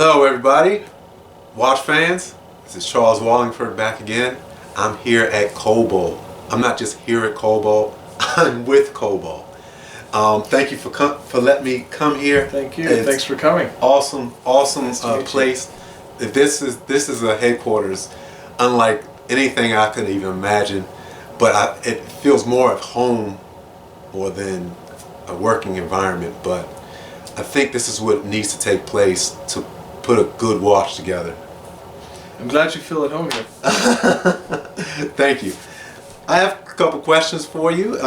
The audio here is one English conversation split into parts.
Hello everybody, watch fans. This is Charles Walhingford back again. I'm here at Kobold. I'm not just here at Kobold, I'm with Kobold. Thank you for letting me come here. Thank you. Thanks for coming. Awesome nice place. This is a headquarters unlike anything I could even imagine, but it feels more at home more than a working environment. But I think this is what needs to take place to put a good watch together. I'm glad you feel at home here. Thank you. I have a couple questions for you.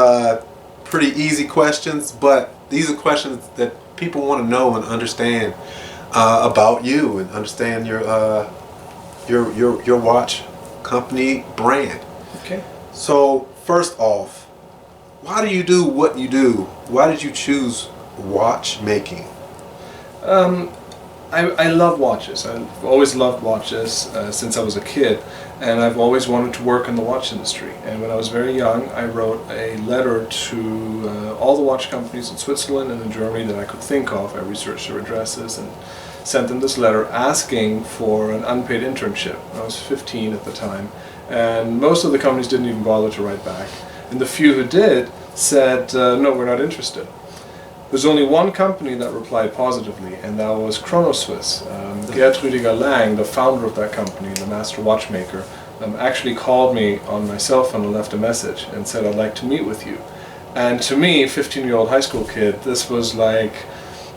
Pretty easy questions, but these are questions that people want to know and understand about you and understand your watch company brand. Okay. So first off, why do you do what you do? Why did you choose watchmaking? I love watches. I've always loved watches since I was a kid, and I've always wanted to work in the watch industry. And when I was very young, I wrote a letter to all the watch companies in Switzerland and in Germany that I could think of. I researched their addresses and sent them this letter asking for an unpaid internship. I was 15 at the time, and most of the companies didn't even bother to write back. And the few who did said, no, we're not interested. There's only one company that replied positively, and that was Chronoswiss. Gerd Rüdiger Lang, the founder of that company, the master watchmaker, actually called me on my cell phone and left a message and said, I'd like to meet with you. And to me, 15-year-old high school kid, this was like,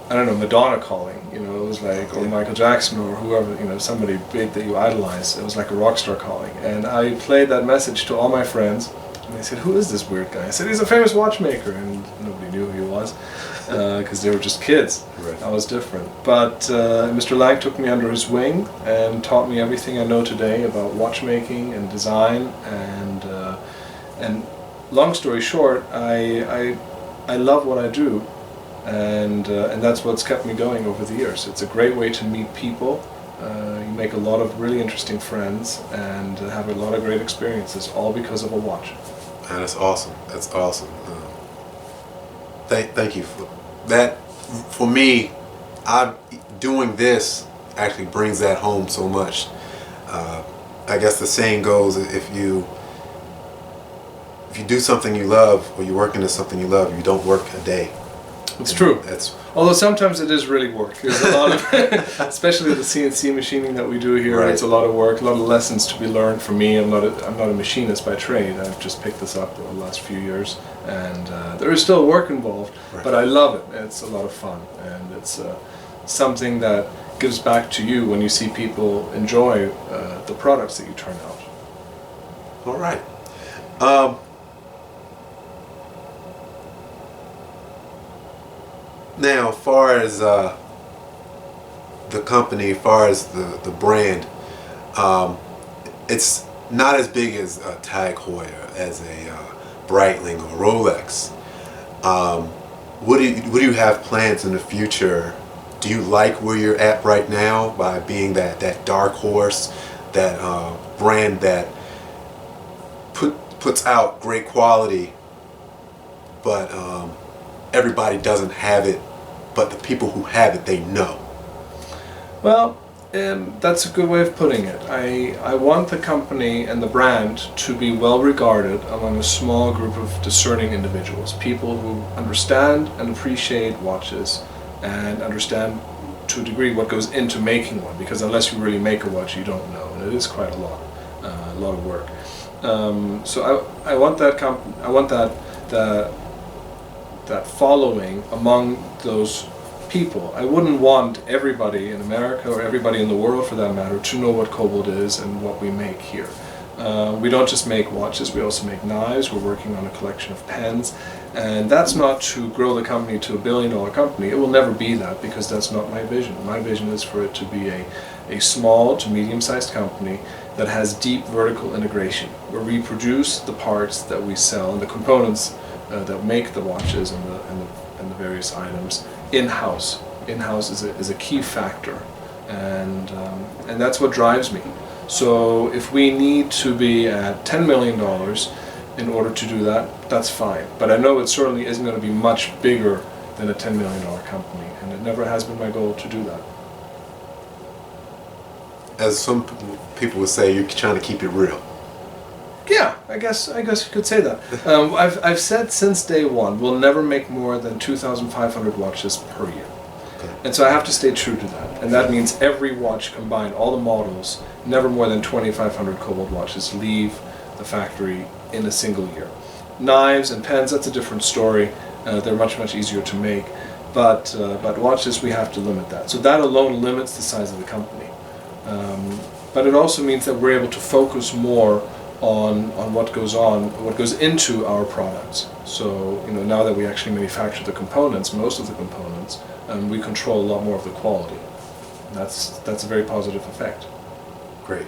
I don't know, Madonna calling. You know, it was like, or Michael Jackson or whoever, you know, somebody big that you idolize. It was like a rock star calling. And I played that message to all my friends, and they said, who is this weird guy? I said, he's a famous watchmaker, and nobody knew who he was. Because they were just kids. Right. I was different. But Mr. Lang took me under his wing and taught me everything I know today about watchmaking and design. And long story short, I love what I do, and that's what's kept me going over the years. It's a great way to meet people. You make a lot of really interesting friends and have a lot of great experiences, all because of a watch. And that's awesome. That's awesome. Thank you for that. For me, doing this actually brings that home so much. I guess the saying goes, if you do something you love, or you work into something you love, you don't work a day. It's true. Although sometimes it is really work. There's a lot of, especially the CNC machining that we do here. Right. It's a lot of work, a lot of lessons to be learned for me. I'm not a machinist by trade. I've just picked this up over the last few years, and there is still work involved. Right. But I love it. It's a lot of fun, and it's something that gives back to you when you see people enjoy the products that you turn out. All right. Now, as far as the company, as far as the brand, it's not as big as Tag Heuer, as a Breitling or Rolex. What do you have plans in the future? Do you like where you're at right now by being that dark horse, that brand that puts out great quality, but everybody doesn't have it, but the people who have it, they know? Well, that's a good way of putting it. I want the company and the brand to be well regarded among a small group of discerning individuals, people who understand and appreciate watches and understand to a degree what goes into making one, because unless you really make a watch, you don't know, and it is quite a lot of work. So I want that following among those people. I wouldn't want everybody in America, or everybody in the world for that matter, to know what Kobold is and what we make here. We don't just make watches, we also make knives. We're working on a collection of pens, and that's not to grow the company to $1 billion company. It will never be that, because that's not my vision. My vision is for it to be a small to medium-sized company that has deep vertical integration, where we produce the parts that we sell and the components that make the watches and the various items in-house. In-house is a key factor, and that's what drives me. So if we need to be at $10 million in order to do that, that's fine. But I know it certainly isn't going to be much bigger than a $10 million company, and it never has been my goal to do that. as some people would say, you're trying to keep it real. Yeah, I guess you could say that. I've said since day one, we'll never make more than 2,500 watches per year. Okay. And so I have to stay true to that. And that means every watch combined, all the models, never more than 2,500 Kobold watches leave the factory in a single year. Knives and pens, that's a different story. They're much, much easier to make. But watches, we have to limit that. So that alone limits the size of the company. But it also means that we're able to focus more on what goes into our products. So now that we actually manufacture the components, most of the components, we control a lot more of the quality. That's a very positive effect. Great.